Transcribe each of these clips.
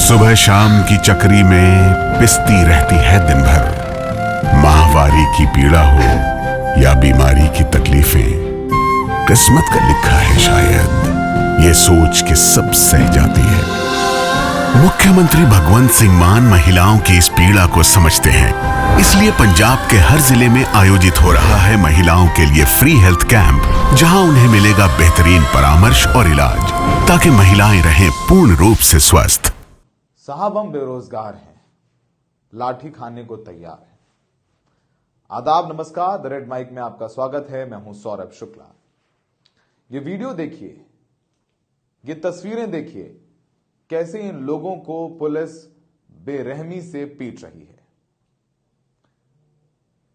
सुबह शाम की चक्री में पिसती रहती है दिन भर। माहवारी की पीड़ा हो या बीमारी की तकलीफें, किस्मत का लिखा है शायद, ये सोच के सब सह जाती है। मुख्यमंत्री भगवंत सिंह मान महिलाओं की इस पीड़ा को समझते हैं, इसलिए पंजाब के हर जिले में आयोजित हो रहा है महिलाओं के लिए फ्री हेल्थ कैंप, जहां उन्हें मिलेगा बेहतरीन परामर्श और इलाज, ताकि महिलाएं रहें पूर्ण रूप से स्वस्थ। साहब हम बेरोजगार हैं, लाठी खाने को तैयार हैं। आदाब, नमस्कार। द रेड माइक में आपका स्वागत है। मैं हूं सौरभ शुक्ला। ये वीडियो देखिए, ये तस्वीरें देखिए, कैसे इन लोगों को पुलिस बेरहमी से पीट रही है।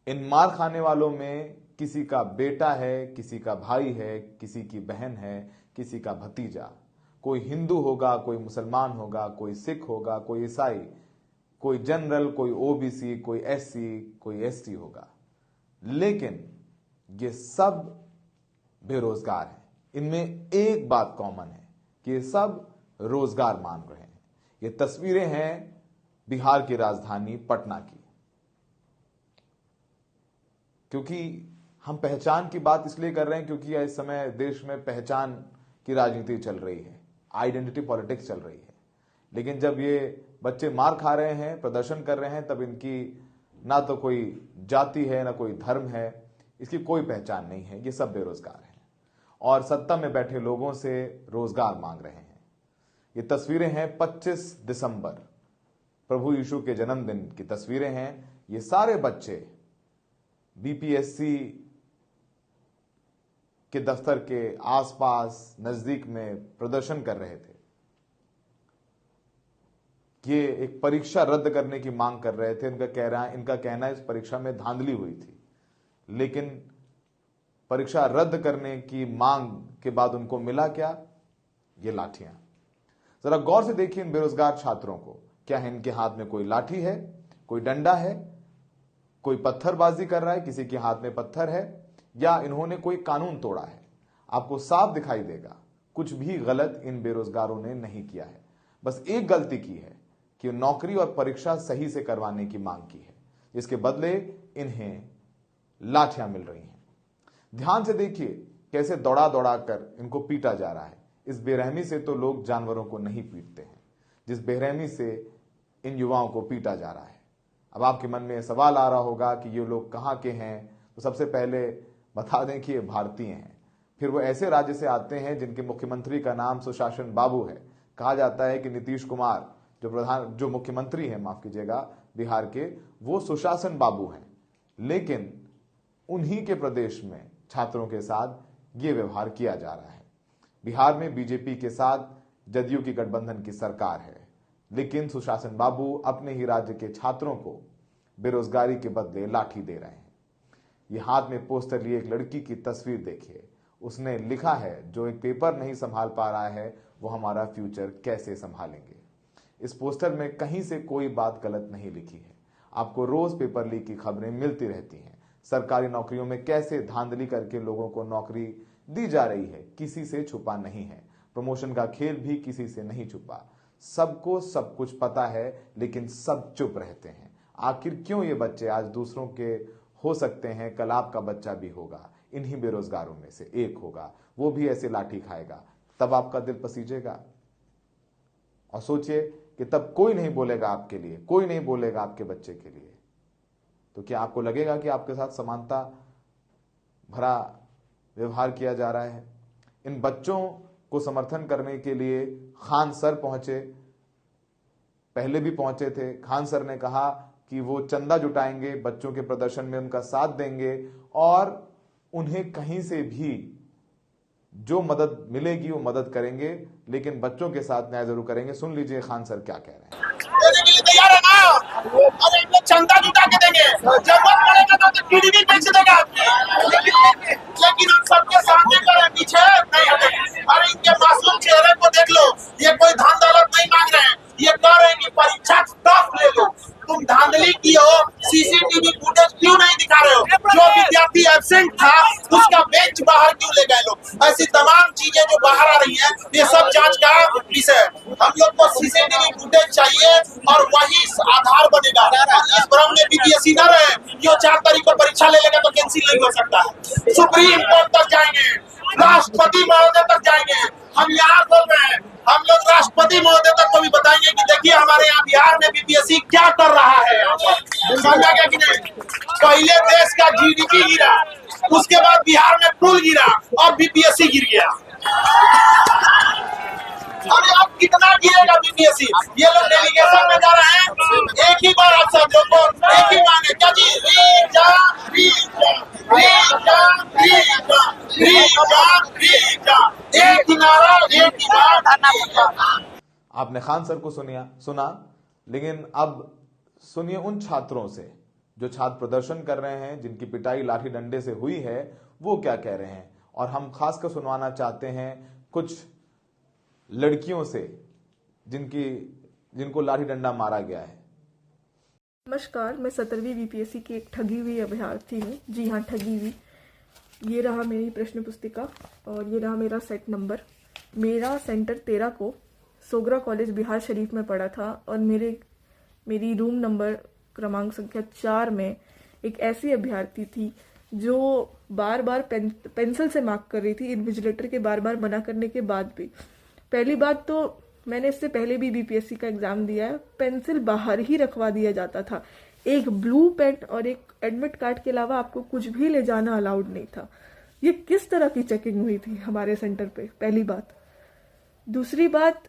इन मार खाने वालों में किसी का बेटा है, किसी का भाई है, किसी की बहन है, किसी का भतीजा। कोई हिंदू होगा, कोई मुसलमान होगा, कोई सिख होगा, कोई ईसाई, कोई जनरल, कोई ओबीसी, कोई एससी, कोई एसटी होगा। लेकिन ये सब बेरोजगार हैं। इनमें एक बात कॉमन है कि ये सब रोजगार मांग रहे हैं। ये तस्वीरें हैं बिहार की राजधानी पटना की। क्योंकि हम पहचान की बात इसलिए कर रहे हैं क्योंकि इस समय देश में पहचान की राजनीति चल रही है, आइडेंटिटी पॉलिटिक्स चल रही है। लेकिन जब ये बच्चे मार खा रहे हैं, प्रदर्शन कर रहे हैं, तब इनकी ना तो कोई जाति है, ना कोई धर्म है, इसकी कोई पहचान नहीं है। ये सब बेरोजगार हैं और सत्ता में बैठे लोगों से रोजगार मांग रहे हैं। ये तस्वीरें हैं 25 दिसंबर, प्रभु यीशु के जन्मदिन की तस्वीरें हैं। ये सारे बच्चे बीपीएससी के दफ्तर के आसपास नजदीक में प्रदर्शन कर रहे थे। ये एक परीक्षा रद्द करने की मांग कर रहे थे। इनका कहना है इस परीक्षा में धांधली हुई थी, लेकिन परीक्षा रद्द करने की मांग के बाद उनको मिला क्या? ये लाठियां। जरा गौर से देखिए इन बेरोजगार छात्रों को। क्या है इनके हाथ में? कोई लाठी है, कोई डंडा है, कोई पत्थरबाजी कर रहा है, किसी के हाथ में पत्थर है, या इन्होंने कोई कानून तोड़ा है। आपको साफ दिखाई देगा कुछ भी गलत इन बेरोजगारों ने नहीं किया है। बस एक गलती की है कि नौकरी और परीक्षा सही से करवाने की मांग की है, जिसके बदले इन्हें लाठियां मिल रही हैं। ध्यान से देखिए कैसे दौड़ा दौड़ा कर इनको पीटा जा रहा है। इस बेरहमी से तो लोग जानवरों को नहीं पीटते हैं, जिस बेरहमी से इन युवाओं को पीटा जा रहा है। अब आपके मन में सवाल आ रहा होगा कि ये लोग कहां के हैं। तो सबसे पहले बता दें कि ये भारतीय हैं। फिर वो ऐसे राज्य से आते हैं जिनके मुख्यमंत्री का नाम सुशासन बाबू है। कहा जाता है कि नीतीश कुमार जो मुख्यमंत्री हैं, माफ कीजिएगा, बिहार के, वो सुशासन बाबू हैं। लेकिन उन्हीं के प्रदेश में छात्रों के साथ ये व्यवहार किया जा रहा है। बिहार में बीजेपी के साथ जदयू की गठबंधन की सरकार है, लेकिन सुशासन बाबू अपने ही राज्य के छात्रों को बेरोजगारी के बदले लाठी दे रहे हैं। ये हाथ में पोस्टर लिए एक लड़की की तस्वीर देखिए। उसने लिखा है, जो एक पेपर नहीं संभाल पा रहा है वो हमारा फ्यूचर कैसे संभालेंगे। इस पोस्टर में कहीं से कोई बात गलत नहीं लिखी है। आपको रोज पेपर लीक की खबरें मिलती रहती हैं। सरकारी नौकरियों में कैसे धांधली करके लोगों को नौकरी दी जा रही है, किसी से छुपा नहीं है। प्रमोशन का खेल भी किसी से नहीं छुपा। सबको सब कुछ पता है, लेकिन सब चुप रहते हैं। आखिर क्यों? ये बच्चे आज दूसरों के हो सकते हैं, कल आपका बच्चा भी होगा। इन्हीं बेरोजगारों में से एक होगा, वो भी ऐसे लाठी खाएगा। तब आपका दिल पसीजेगा। और सोचिए कि तब कोई नहीं बोलेगा आपके लिए, कोई नहीं बोलेगा आपके बच्चे के लिए। तो क्या आपको लगेगा कि आपके साथ समानता भरा व्यवहार किया जा रहा है? इन बच्चों को समर्थन करने के लिए खान सर पहुंचे, पहले भी पहुंचे थे। खान सर ने कहा कि वो चंदा जुटाएंगे, बच्चों के प्रदर्शन में उनका साथ देंगे और उन्हें कहीं से भी जो मदद मिलेगी वो मदद करेंगे, लेकिन बच्चों के साथ न्याय जरूर करेंगे। सुन लीजिए खान सर क्या कह रहे हैं। तैयार है ना? अरे इनको चंदा जुटा के देंगे, जरूरत पड़ेगा तो टीडीपी बेच देगा। लेकिन हम सबके सामने करें, पीछे नहीं हटेंगे। अरे इनके मासूम चेहरे को देख लो, ये कोई धन दौलत नहीं मांग रहे हैं। ये कह रहे हैं कि परीक्षा टॉप ले लो। तुम धांधली की हो, सीसीटीवी फुटेज क्यों नहीं दिखा रहे हो? जो विद्यार्थी एब्सेंट था उसका बेंच बाहर क्यों ले गए लोग? ऐसी तमाम चीजें जो बाहर आ रही हैं, ये सब जांच का विषय है। हम लोग को सीसीटीवी फुटेज चाहिए और वही आधार बनेगा। इस भ्रम में बीपीएससी न रहे कि वो 4 तारीख को परीक्षा ले लेगा तो कैंसिल नहीं हो सकता है। सुप्रीम कोर्ट तक जाएंगे, राष्ट्रपति महोदय तक जाएंगे। हम यहाँ बोल रहे हैं, हम लोग राष्ट्रपति महोदय तक को भी बताएंगे कि देखिए हमारे यहाँ बिहार में बीपीएससी क्या कर रहा है। समझा गया कि नहीं? पहले देश का जीडीपी गिरा, उसके बाद बिहार में पुल गिरा और बीपीएससी गिर गया। अरे अब कितना गिरेगा बीपीएससी? ये लोग डेलीगेशन में जा रहे हैं, एक ही बार आप सब लोग को एक ही मांगे, क्या जी? एक ही नारा, एक ही बात। आपने खान सर को सुना, लेकिन अब सुनिए उन छात्रों से जो छात्र प्रदर्शन कर रहे हैं, जिनकी पिटाई लाठी डंडे से हुई है, वो क्या कह रहे हैं। और हम खासकर सुनवाना चाहते हैं कुछ लड़कियों से जिनको लाठी डंडा मारा गया है। नमस्कार, मैं 17वीं बीपीएससी की एक ठगी हुई अभ्यर्थी हूँ। जी हाँ, ठगी हुई। ये रहा मेरी प्रश्न पुस्तिका और ये रहा मेरा सेट नंबर। मेरा सेंटर 13 को सोगरा कॉलेज बिहार शरीफ में पड़ा था और मेरी रूम नंबर क्रमांक संख्या 4 में एक ऐसी अभ्यर्थी थी जो बार बार पेंसिल से मार्क कर रही थी, इन्विजिलेटर के बार बार मना करने के बाद भी। पहली बात तो मैंने इससे पहले भी बीपीएससी का एग्जाम दिया है, पेंसिल बाहर ही रखवा दिया जाता था। एक ब्लू पेन और एक एडमिट कार्ड के अलावा आपको कुछ भी ले जाना अलाउड नहीं था। ये किस तरह की चेकिंग हुई थी हमारे सेंटर पे? पहली बात। दूसरी बात,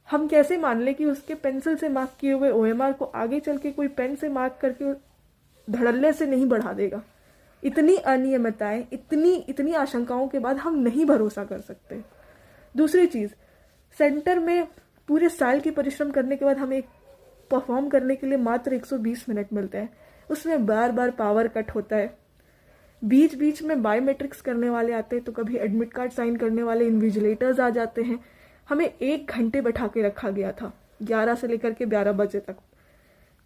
हम कैसे मान लें कि उसके पेंसिल से मार्क किए हुए ओएमआर को आगे चल के कोई पेन से मार्क करके धड़ल्ले से नहीं बढ़ा देगा? इतनी अनियमितताएं, इतनी आशंकाओं के बाद हम नहीं भरोसा कर सकते। दूसरी चीज, सेंटर में पूरे साल की परिश्रम करने के बाद हमें एक परफॉर्म करने के लिए मात्र 120 मिनट मिलते हैं। उसमें बार बार पावर कट होता है, बीच बीच में बायोमेट्रिक्स करने वाले आते हैं, तो कभी एडमिट कार्ड साइन करने वाले इन्विजिलेटर्स आ जाते हैं। हमें 1 घंटे बैठा के रखा गया था, 11 से लेकर के 12 बजे तक।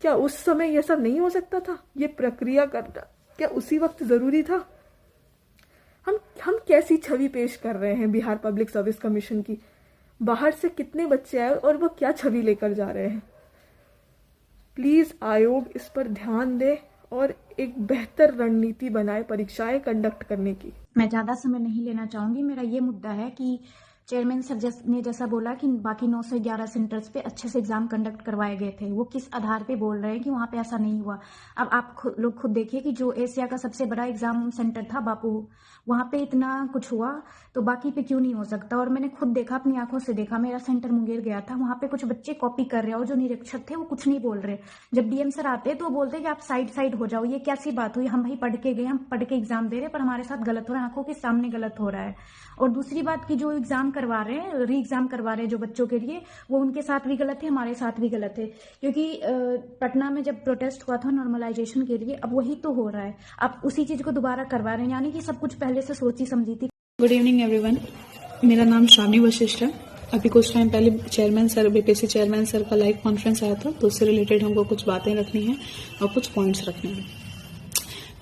क्या उस समय यह सब नहीं हो सकता था? ये प्रक्रिया करना क्या उसी वक्त जरूरी था? हम कैसी छवि पेश कर रहे हैं बिहार पब्लिक सर्विस कमीशन की? बाहर से कितने बच्चे आए और वो क्या छवि लेकर जा रहे हैं? प्लीज आयोग इस पर ध्यान दे और एक बेहतर रणनीति बनाए परीक्षाएं कंडक्ट करने की। मैं ज्यादा समय नहीं लेना चाहूंगी। मेरा ये मुद्दा है कि चेयरमैन सर ने जैसा बोला कि बाकी 9 से 11 सेंटर्स पे अच्छे से एग्जाम कंडक्ट करवाए गए थे, वो किस आधार पे बोल रहे हैं कि वहां पे ऐसा नहीं हुआ? अब आप लोग खुद देखिए कि जो एशिया का सबसे बड़ा एग्जाम सेंटर था बापू, वहां पे इतना कुछ हुआ तो बाकी पे क्यों नहीं हो सकता? और मैंने खुद देखा, अपनी आंखों से देखा। मेरा सेंटर मुंगेर गया था, वहां पे कुछ बच्चे कॉपी कर रहे हैं और जो निरीक्षक थे वो कुछ नहीं बोल रहे। जब डीएम सर आते तो वो बोलते कि आप साइड हो जाओ। ये कैसी बात हुई? हम भाई पढ़ के गए, हम पढ़ के एग्जाम दे रहे, पर हमारे साथ गलत हो रहा है, आंखों के सामने गलत हो रहा है। और दूसरी बात की जो एग्जाम करवा रहे हैं, री एग्जाम करवा रहे हैं जो बच्चों के लिए, वो उनके साथ भी गलत है, हमारे साथ भी गलत है। क्योंकि पटना में जब प्रोटेस्ट हुआ था नॉर्मलाइजेशन के लिए, अब वही तो हो रहा है। आप उसी चीज को दोबारा करवा रहे हैं, यानी कि सब कुछ पहले से सोची समझी थी। गुड इवनिंग एवरीवन, मेरा नाम श्रावणी वशिष्ठ है। अभी कुछ टाइम पहले chairman sir, BPSC chairman sir का लाइव कॉन्फ्रेंस आया था, तो उससे रिलेटेड हमको कुछ बातें रखनी है और कुछ पॉइंट्स रखने हैं।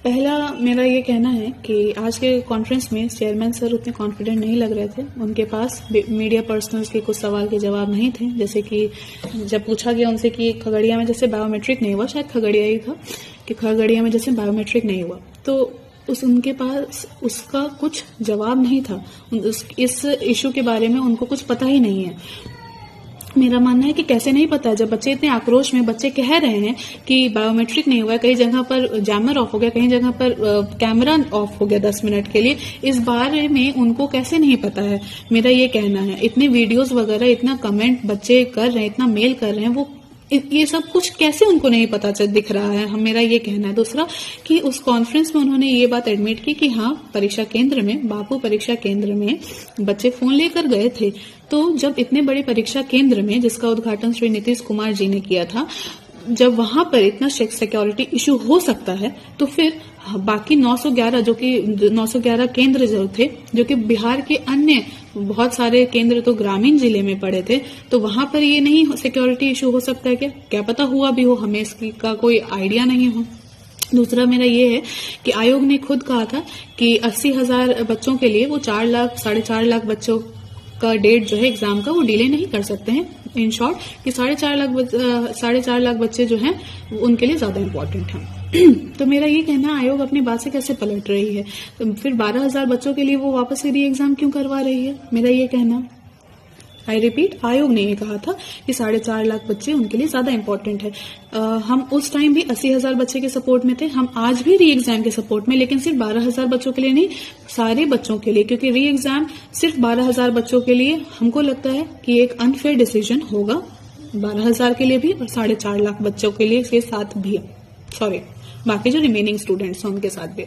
पहला मेरा ये कहना है कि आज के कॉन्फ्रेंस में चेयरमैन सर उतने कॉन्फिडेंट नहीं लग रहे थे। उनके पास मीडिया पर्सनल्स के कुछ सवाल के जवाब नहीं थे। जैसे कि जब पूछा गया उनसे कि खगड़िया में जैसे बायोमेट्रिक नहीं हुआ, शायद खगड़िया ही था, कि खगड़िया में जैसे बायोमेट्रिक नहीं हुआ, तो उनके पास उसका कुछ जवाब नहीं था। इस इशू के बारे में उनको कुछ पता ही नहीं है। मेरा मानना है कि कैसे नहीं पता है, जब बच्चे इतने आक्रोश में बच्चे कह रहे हैं कि बायोमेट्रिक नहीं हुआ है, कई जगह पर जैमर ऑफ हो गया, कई जगह पर कैमरा ऑफ हो गया 10 मिनट के लिए, इस बारे में उनको कैसे नहीं पता है? मेरा ये कहना है, इतने वीडियोस वगैरह, इतना कमेंट बच्चे कर रहे हैं, इतना मेल कर रहे हैं, वो ये सब कुछ कैसे उनको नहीं पता दिख रहा है? मेरा ये कहना है। दूसरा कि उस कॉन्फ्रेंस में उन्होंने ये बात एडमिट की कि हाँ, परीक्षा केंद्र में, बापू परीक्षा केंद्र में बच्चे फोन लेकर गए थे। तो जब इतने बड़े परीक्षा केंद्र में, जिसका उद्घाटन श्री नीतीश कुमार जी ने किया था, जब वहां पर इतना सिक्योरिटी इश्यू हो सकता है, तो फिर बाकी 911 केंद्र जो थे, जो कि बिहार के अन्य बहुत सारे केंद्र तो ग्रामीण जिले में पड़े थे, तो वहां पर ये नहीं सिक्योरिटी इश्यू हो सकता है क्या? क्या पता हुआ भी हो, हमें इसका कोई आइडिया नहीं हो। दूसरा मेरा ये है कि आयोग ने खुद कहा था कि 80,000 बच्चों के लिए वो 4 लाख 4.5 लाख बच्चों का डेट जो है एग्जाम का वो डिले नहीं कर सकते हैं। इन शॉर्ट कि 4.5 लाख बच्चे जो हैं उनके लिए ज्यादा इम्पोर्टेंट हैं। तो मेरा ये कहना, आयोग अपनी बात से कैसे पलट रही है? तो फिर 12,000 बच्चों के लिए वो वापस से री एग्जाम क्यों करवा रही है? मेरा ये कहना, आई रिपीट, आयोग ने ये कहा था कि 4.5 लाख बच्चे उनके लिए ज्यादा इंपॉर्टेंट है। हम उस टाइम भी 80,000 बच्चे के सपोर्ट में थे, हम आज भी री एग्जाम के सपोर्ट में, लेकिन सिर्फ 12,000 बच्चों के लिए नहीं, सारे बच्चों के लिए, क्योंकि री एग्जाम सिर्फ 12,000 बच्चों के लिए हमको लगता है कि एक अनफेयर डिसीजन होगा, 12,000 के लिए भी और 4.5 लाख बच्चों के लिए के साथ भी, सॉरी बाकी जो रिमेनिंग स्टूडेंट्स हैं उनके साथ भी।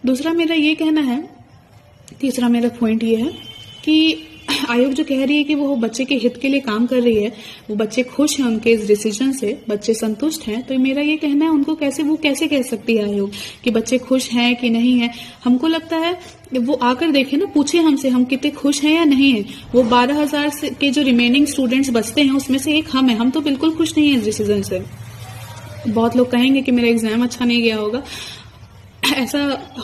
दूसरा मेरा ये कहना है, तीसरा मेरा पॉइंट ये है कि आयोग जो कह रही है कि वो बच्चे के हित के लिए काम कर रही है, वो बच्चे खुश हैं उनके इस डिसीजन से, बच्चे संतुष्ट हैं, तो मेरा ये कहना है उनको वो कैसे कह सकती है आयोग कि बच्चे खुश हैं कि नहीं है? हमको लगता है वो आकर देखे ना, पूछे हमसे हम कितने खुश हैं या नहीं है। वो 12,000 के जो रिमेनिंग स्टूडेंट्स बचते हैं उसमें से एक हम है, हम तो बिल्कुल खुश नहीं है इस डिसीजन से। बहुत लोग कहेंगे कि मेरा एग्जाम अच्छा नहीं गया होगा, ऐसा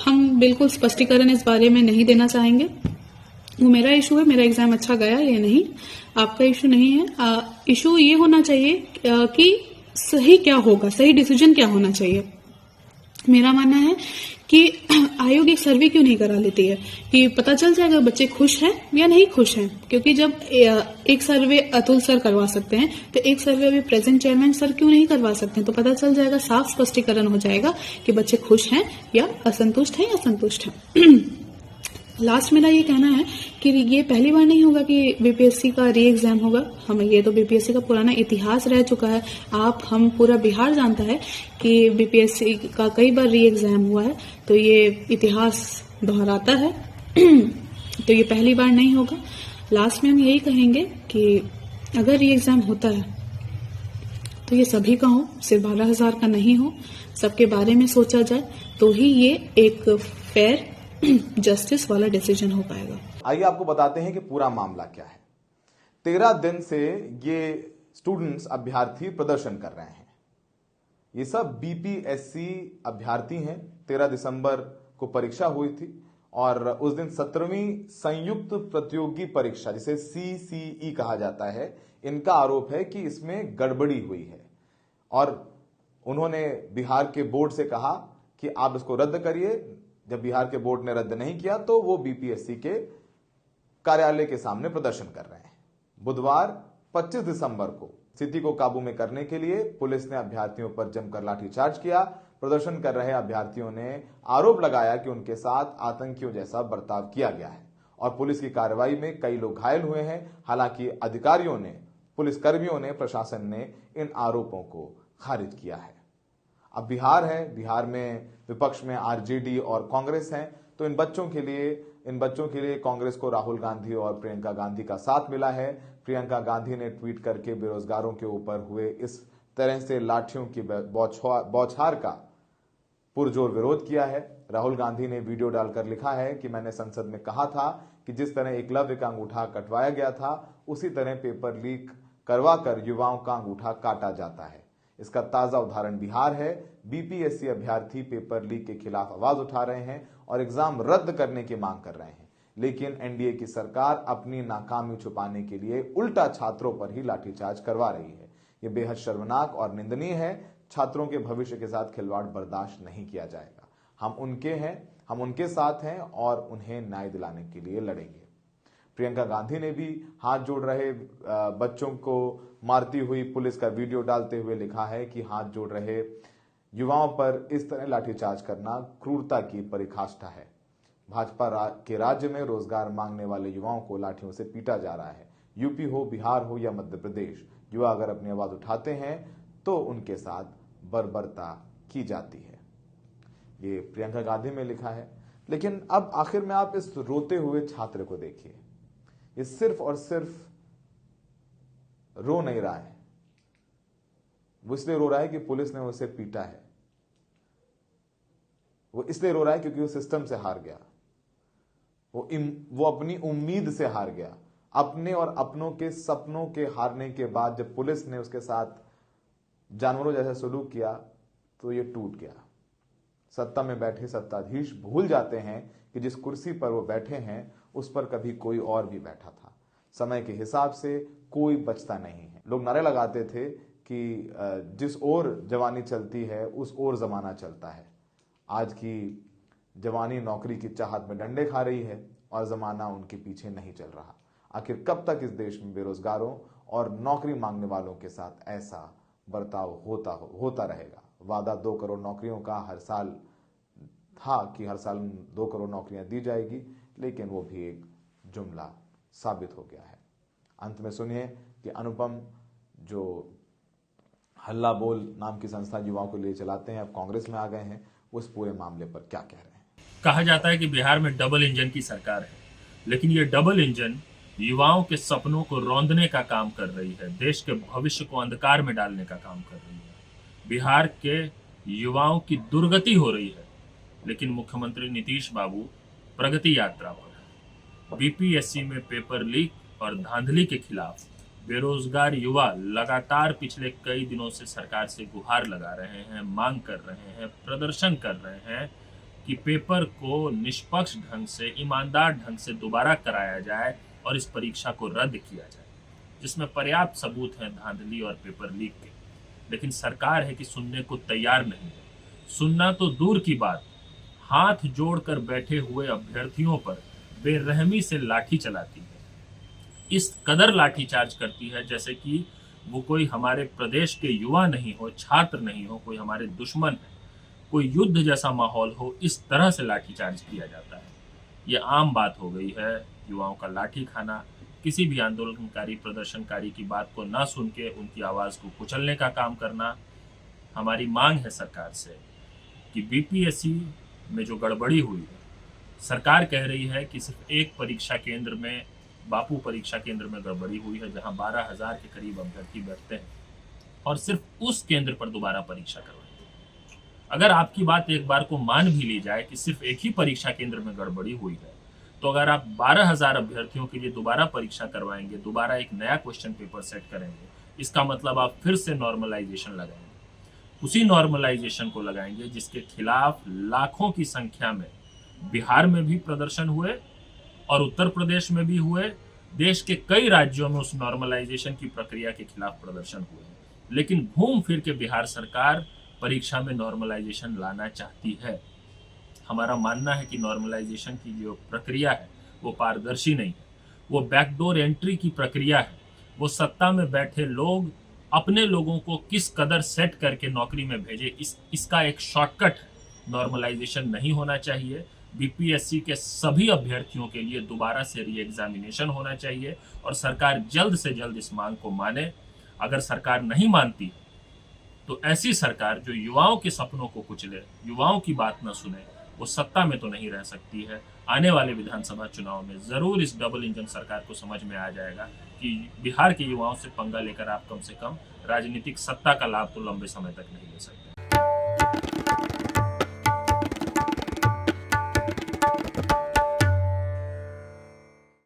हम बिल्कुल स्पष्टीकरण इस बारे में नहीं देना चाहेंगे। वो मेरा इशू है, मेरा एग्जाम अच्छा गया या नहीं, आपका इशू नहीं है। इशू ये होना चाहिए कि सही क्या होगा, सही डिसीजन क्या होना चाहिए। मेरा मानना है कि आयोग एक सर्वे क्यों नहीं करा लेती है कि पता चल जाएगा बच्चे खुश हैं या नहीं खुश हैं, क्योंकि जब एक सर्वे अतुल सर करवा सकते हैं तो एक सर्वे अभी प्रेजेंट चेयरमैन सर क्यों नहीं करवा सकते हैं? तो पता चल जाएगा, साफ स्पष्टीकरण हो जाएगा कि बच्चे खुश हैं या असंतुष्ट हैं या संतुष्ट हैं। लास्ट मेरा ये कहना है कि ये पहली बार नहीं होगा कि बीपीएससी का री एग्जाम होगा। हमें ये तो बीपीएससी का पुराना इतिहास रह चुका है। हम पूरा बिहार जानता है कि बीपीएससी का कई बार री एग्जाम हुआ है, तो ये इतिहास दोहराता है। तो ये पहली बार नहीं होगा। लास्ट में हम यही कहेंगे कि अगर री एग्जाम होता है तो ये सभी का हो, सिर्फ 12,000 का नहीं हो, सबके बारे में सोचा जाए, तो ही ये एक फेयर जस्टिस वाला डिसीजन हो पाएगा। आइए आपको बताते हैं कि पूरा मामला क्या है। 13 दिन से ये स्टूडेंट्स, अभ्यर्थी प्रदर्शन कर रहे हैं। ये सब बीपीएससी अभ्यर्थी हैं। 13 दिसंबर को परीक्षा हुई थी और उस दिन 17वीं संयुक्त प्रतियोगी परीक्षा, जिसे सीसीई कहा जाता है, इनका आरोप है कि इसमें गड़बड़ी हुई है और उन्होंने बिहार के बोर्ड से कहा कि आप इसको रद्द करिए। जब बिहार के बोर्ड ने रद्द नहीं किया तो वो बीपीएससी के कार्यालय के सामने प्रदर्शन कर रहे हैं। बुधवार 25 दिसंबर को स्थिति को काबू में करने के लिए पुलिस ने अभ्यर्थियों पर जमकर लाठीचार्ज किया। प्रदर्शन कर रहे अभ्यर्थियों ने आरोप लगाया कि उनके साथ आतंकियों जैसा बर्ताव किया गया है और पुलिस की कार्रवाई में कई लोग घायल हुए हैं। हालांकि अधिकारियों ने, पुलिसकर्मियों ने, प्रशासन ने इन आरोपों को खारिज किया है। अब बिहार है, बिहार में विपक्ष में आरजेडी और कांग्रेस हैं, तो इन बच्चों के लिए कांग्रेस को राहुल गांधी और प्रियंका गांधी का साथ मिला है। प्रियंका गांधी ने ट्वीट करके बेरोजगारों के ऊपर हुए इस तरह से लाठियों की बौछार का पुरजोर विरोध किया है। राहुल गांधी ने वीडियो डालकर लिखा है कि मैंने संसद में कहा था कि जिस तरह एकलव्य का अंगूठा कटवाया गया था, उसी तरह पेपर लीक करवाकर युवाओं का अंगूठा काटा जाता है। इसका ताजा उदाहरण बिहार है। बीपीएससी अभ्यर्थी पेपर लीक के खिलाफ आवाज उठा रहे हैं और एग्जाम रद्द करने की मांग कर रहे हैं, लेकिन एनडीए की सरकार अपनी नाकामी छुपाने के लिए उल्टा छात्रों पर ही लाठीचार्ज करवा रही है। यह बेहद शर्मनाक और निंदनीय है। छात्रों के भविष्य के साथ खिलवाड़ बर्दाश्त नहीं किया जाएगा। हम उनके साथ हैं और उन्हें न्याय दिलाने के लिए लड़ेंगे। प्रियंका गांधी ने भी हाथ जोड़ रहे बच्चों को मारती हुई पुलिस का वीडियो डालते हुए लिखा है कि हाथ जोड़ रहे युवाओं पर इस तरह लाठीचार्ज करना क्रूरता की परिकाष्ठा है। भाजपा के राज्य में रोजगार मांगने वाले युवाओं को लाठियों से पीटा जा रहा है। यूपी हो, बिहार हो या मध्य प्रदेश, युवा अगर अपनी आवाज उठाते हैं तो उनके साथ बर्बरता की जाती है। ये प्रियंका गांधी में लिखा है। लेकिन अब आखिर में आप इस रोते हुए छात्र को देखिए। ये सिर्फ और सिर्फ रो नहीं रहा है, वो इसलिए रो रहा है कि पुलिस ने उसे पीटा है। वो इसलिए रो रहा है क्योंकि वो सिस्टम से हार गया, वो अपनी उम्मीद से हार गया। अपने और अपनों के सपनों के हारने के बाद जब पुलिस ने उसके साथ जानवरों जैसा सलूक किया तो ये टूट गया। सत्ता में बैठे सत्ताधीश भूल जाते हैं कि जिस कुर्सी पर वो बैठे हैं उस पर कभी कोई और भी बैठा था। समय के हिसाब से कोई बचता नहीं है। लोग नारे लगाते थे कि जिस ओर जवानी चलती है उस ओर जमाना चलता है। आज की जवानी नौकरी की चाहत में डंडे खा रही है और जमाना उनके पीछे नहीं चल रहा। आखिर कब तक इस देश में बेरोजगारों और नौकरी मांगने वालों के साथ ऐसा बर्ताव होता रहेगा? वादा 2 करोड़ नौकरियों का हर साल था कि हर साल 2 करोड़ नौकरियां दी जाएगी, लेकिन वो भी एक जुमला साबित हो गया है। अंत में सुनिए कि अनुपम जो हल्ला बोल नाम की संस्था युवाओं को लिए चलाते हैं, अब कांग्रेस में आ गए हैं, उस पूरे मामले पर क्या कह रहे हैं? कहा जाता है कि बिहार में डबल इंजन की सरकार है, लेकिन ये डबल इंजन युवाओं के सपनों को रौंदने का काम कर रही है, देश के भविष्य को अंधकार में डालने का काम कर रही है। बिहार के युवाओं की दुर्गति हो रही है, लेकिन मुख्यमंत्री नीतीश बाबू प्रगति यात्रा पर है। बीपीएससी में पेपर लीक और धांधली के खिलाफ बेरोजगार युवा लगातार पिछले कई दिनों से सरकार से गुहार लगा रहे हैं, मांग कर रहे हैं, प्रदर्शन कर रहे हैं कि पेपर को निष्पक्ष ढंग से, ईमानदार ढंग से दोबारा कराया जाए और इस परीक्षा को रद्द किया जाए, जिसमें पर्याप्त सबूत हैं धांधली और पेपर लीक के। लेकिन सरकार है कि सुनने को तैयार नहीं है। सुनना तो दूर की बात, हाथ जोड़कर बैठे हुए अभ्यर्थियों पर बेरहमी से लाठी चलाती है। इस कदर लाठीचार्ज करती है जैसे कि वो कोई हमारे प्रदेश के युवा नहीं हो, छात्र नहीं हो, कोई हमारे दुश्मन है, कोई युद्ध जैसा माहौल हो। इस तरह से लाठीचार्ज किया जाता है। ये आम बात हो गई है, युवाओं का लाठी खाना, किसी भी आंदोलनकारी प्रदर्शनकारी की बात को ना सुन के उनकी आवाज़ को कुचलने का काम करना। हमारी मांग है सरकार से कि बीपीएससी में जो गड़बड़ी हुई है, सरकार कह रही है कि सिर्फ एक परीक्षा केंद्र में, बापू परीक्षा केंद्र में गड़बड़ी हुई है, जहां 12,000 के करीब अभ्यर्थी बैठते हैं, और सिर्फ उस केंद्र पर दोबारा परीक्षा करवाएंगे। अगर आपकी बात एक बार को मान भी ली जाए कि सिर्फ एक ही परीक्षा केंद्र में गड़बड़ी हुई है, तो अगर आप 12,000 अभ्यर्थियों के लिए दोबारा परीक्षा करवाएंगे, दोबारा एक नया क्वेश्चन पेपर सेट करेंगे, इसका मतलब आप फिर से नॉर्मलाइजेशन लगाएंगे। उसी नॉर्मलाइजेशन को लगाएंगे जिसके खिलाफ लाखों की संख्या में बिहार में भी प्रदर्शन हुए और उत्तर प्रदेश में भी हुए। देश के कई राज्यों में उस नॉर्मलाइजेशन की प्रक्रिया के खिलाफ प्रदर्शन हुए। लेकिन घूम फिर के बिहार सरकार परीक्षा में नॉर्मलाइजेशन लाना चाहती है। हमारा मानना है कि नॉर्मलाइजेशन की जो प्रक्रिया है वो पारदर्शी नहीं है, वो बैकडोर एंट्री की प्रक्रिया है। वो सत्ता में बैठे लोग अपने लोगों को किस कदर सेट करके नौकरी में भेजे, इसका एक शॉर्टकट है। नॉर्मलाइजेशन नहीं होना चाहिए। बीपीएससी के सभी अभ्यर्थियों के लिए दोबारा से री एग्जामिनेशन होना चाहिए और सरकार जल्द से जल्द इस मांग को माने। अगर सरकार नहीं मानती तो ऐसी सरकार जो युवाओं के सपनों को कुचले, युवाओं की बात न सुने, वो सत्ता में तो नहीं रह सकती है। आने वाले विधानसभा चुनाव में जरूर इस डबल इंजन सरकार को समझ में आ जाएगा कि बिहार के युवाओं से पंगा लेकर आप कम से कम राजनीतिक सत्ता का लाभ तो लंबे समय तक नहीं ले सकते।